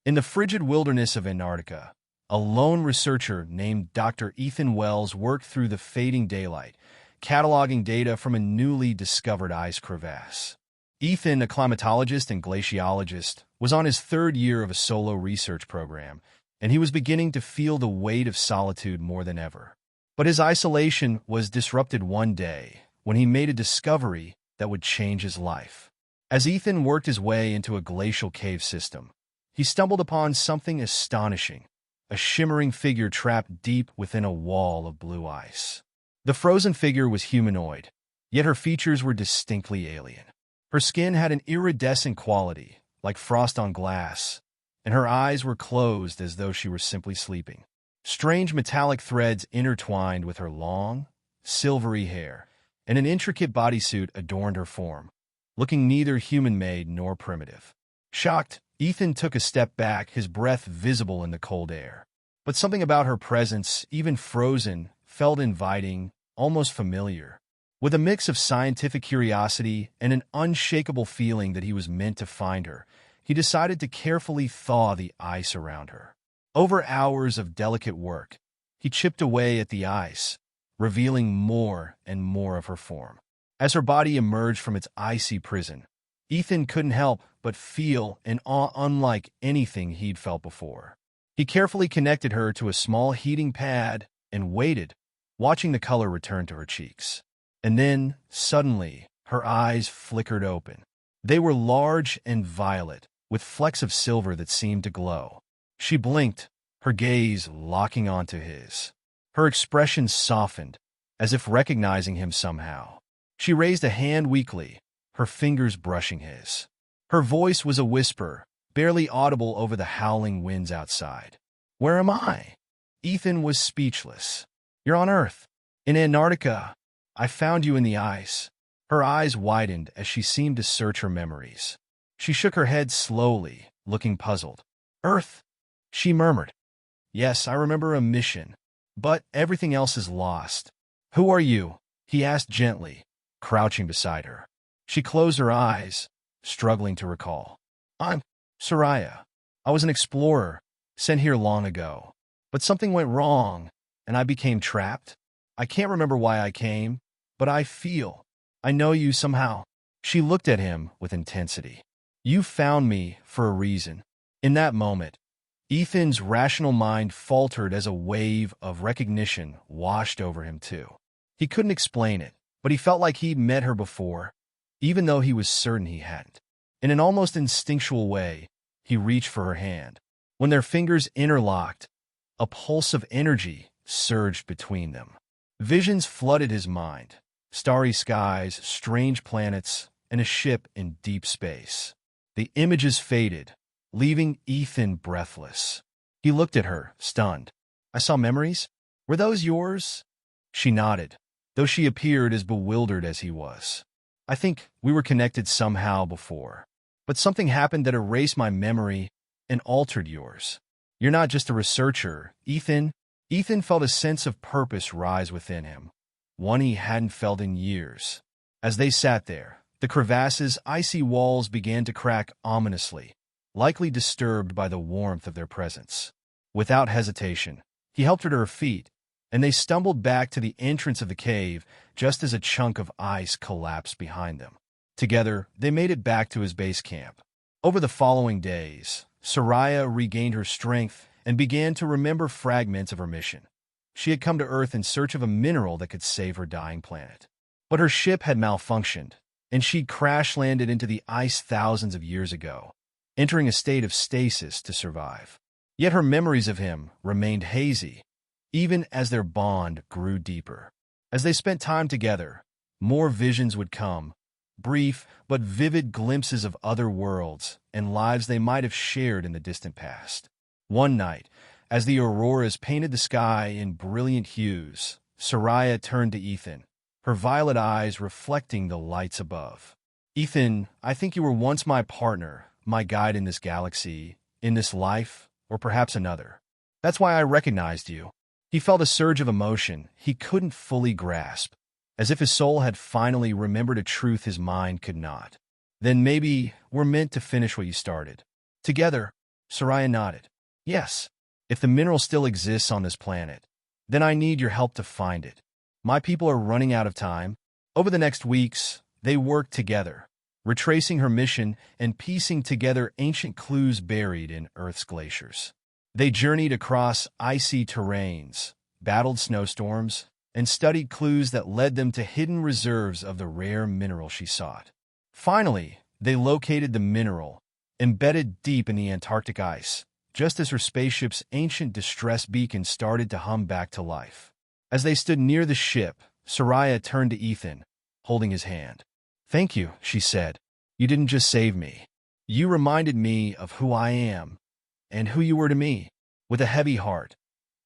In the frigid wilderness of Antarctica, a lone researcher named Dr. Ethan Wells worked through the fading daylight, cataloging data from a newly discovered ice crevasse. Ethan, a climatologist and glaciologist, was on his third year of a solo research program, and he was beginning to feel the weight of solitude more than ever. But his isolation was disrupted one day when he made a discovery that would change his life. As Ethan worked his way into a glacial cave system, he stumbled upon something astonishing, a shimmering figure trapped deep within a wall of blue ice. The frozen figure was humanoid, yet her features were distinctly alien. Her skin had an iridescent quality, like frost on glass, and her eyes were closed as though she were simply sleeping. Strange metallic threads intertwined with her long, silvery hair, and an intricate bodysuit adorned her form, looking neither human-made nor primitive. Shocked, Ethan took a step back, his breath visible in the cold air. But something about her presence, even frozen, felt inviting, almost familiar. With a mix of scientific curiosity and an unshakable feeling that he was meant to find her, he decided to carefully thaw the ice around her. Over hours of delicate work, he chipped away at the ice, revealing more and more of her form. As her body emerged from its icy prison, Ethan couldn't help but feel an awe unlike anything he'd felt before. He carefully connected her to a small heating pad and waited, watching the color return to her cheeks. And then, suddenly, her eyes flickered open. They were large and violet, with flecks of silver that seemed to glow. She blinked, her gaze locking onto his. Her expression softened, as if recognizing him somehow. She raised a hand weakly, her fingers brushing his. Her voice was a whisper, barely audible over the howling winds outside. "Where am I?" Ethan was speechless. "You're on Earth. In Antarctica. I found you in the ice." Her eyes widened as she seemed to search her memories. She shook her head slowly, looking puzzled. "Earth?" she murmured. "Yes, I remember a mission, but everything else is lost." "Who are you?" he asked gently, crouching beside her. She closed her eyes, struggling to recall. "I'm Seraya. I was an explorer, sent here long ago. But something went wrong, and I became trapped. I can't remember why I came, but I know you somehow." She looked at him with intensity. "You found me for a reason." In that moment, Ethan's rational mind faltered as a wave of recognition washed over him too. He couldn't explain it, but he felt like he'd met her before, even though he was certain he hadn't. In an almost instinctual way, he reached for her hand. When their fingers interlocked, a pulse of energy surged between them. Visions flooded his mind. Starry skies, strange planets, and a ship in deep space. The images faded, leaving Ethan breathless. He looked at her, stunned. "I saw memories? Were those yours?" She nodded, though she appeared as bewildered as he was. "I think we were connected somehow before. But something happened that erased my memory and altered yours. You're not just a researcher, Ethan." Ethan felt a sense of purpose rise within him, one he hadn't felt in years. As they sat there, the crevasse's icy walls began to crack ominously, likely disturbed by the warmth of their presence. Without hesitation, he helped her to her feet, and they stumbled back to the entrance of the cave just as a chunk of ice collapsed behind them. Together, they made it back to his base camp. Over the following days, Seraya regained her strength and began to remember fragments of her mission. She had come to Earth in search of a mineral that could save her dying planet. But her ship had malfunctioned, and she'd crash-landed into the ice thousands of years ago, entering a state of stasis to survive. Yet her memories of him remained hazy, even as their bond grew deeper. As they spent time together, more visions would come, brief but vivid glimpses of other worlds and lives they might have shared in the distant past. One night, as the auroras painted the sky in brilliant hues, Seraya turned to Ethan, her violet eyes reflecting the lights above. "Ethan, I think you were once my partner, my guide in this galaxy, in this life, or perhaps another. That's why I recognized you." He felt a surge of emotion he couldn't fully grasp, as if his soul had finally remembered a truth his mind could not. "Then maybe we're meant to finish what you started. Together," Seraya nodded. Yes, if the mineral still exists on this planet, then I need your help to find it. My people are running out of time. Over the next weeks, they worked together, retracing her mission and piecing together ancient clues buried in Earth's glaciers. They journeyed across icy terrains, battled snowstorms, and studied clues that led them to hidden reserves of the rare mineral she sought. Finally, they located the mineral, embedded deep in the Antarctic ice, just as her spaceship's ancient distress beacon started to hum back to life. As they stood near the ship, Seraya turned to Ethan, holding his hand. "Thank you," she said. "You didn't just save me. You reminded me of who I am and who you were to me." With a heavy heart,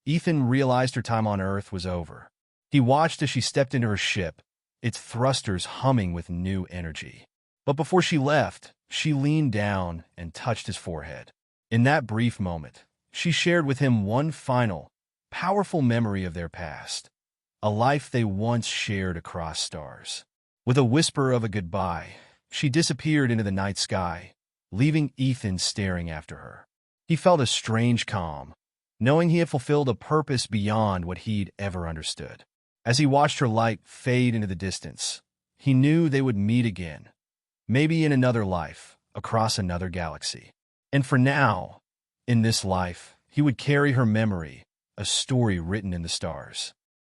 Ethan realized her time on Earth was over. He watched as she stepped into her ship, its thrusters humming with new energy. But before she left, she leaned down and touched his forehead. In that brief moment, she shared with him one final, powerful memory of their past, a life they once shared across stars. With a whisper of a goodbye, she disappeared into the night sky, leaving Ethan staring after her. He felt a strange calm, knowing he had fulfilled a purpose beyond what he'd ever understood. As he watched her light fade into the distance, he knew they would meet again, maybe in another life, across another galaxy. And for now, in this life, he would carry her memory, a story written in the stars.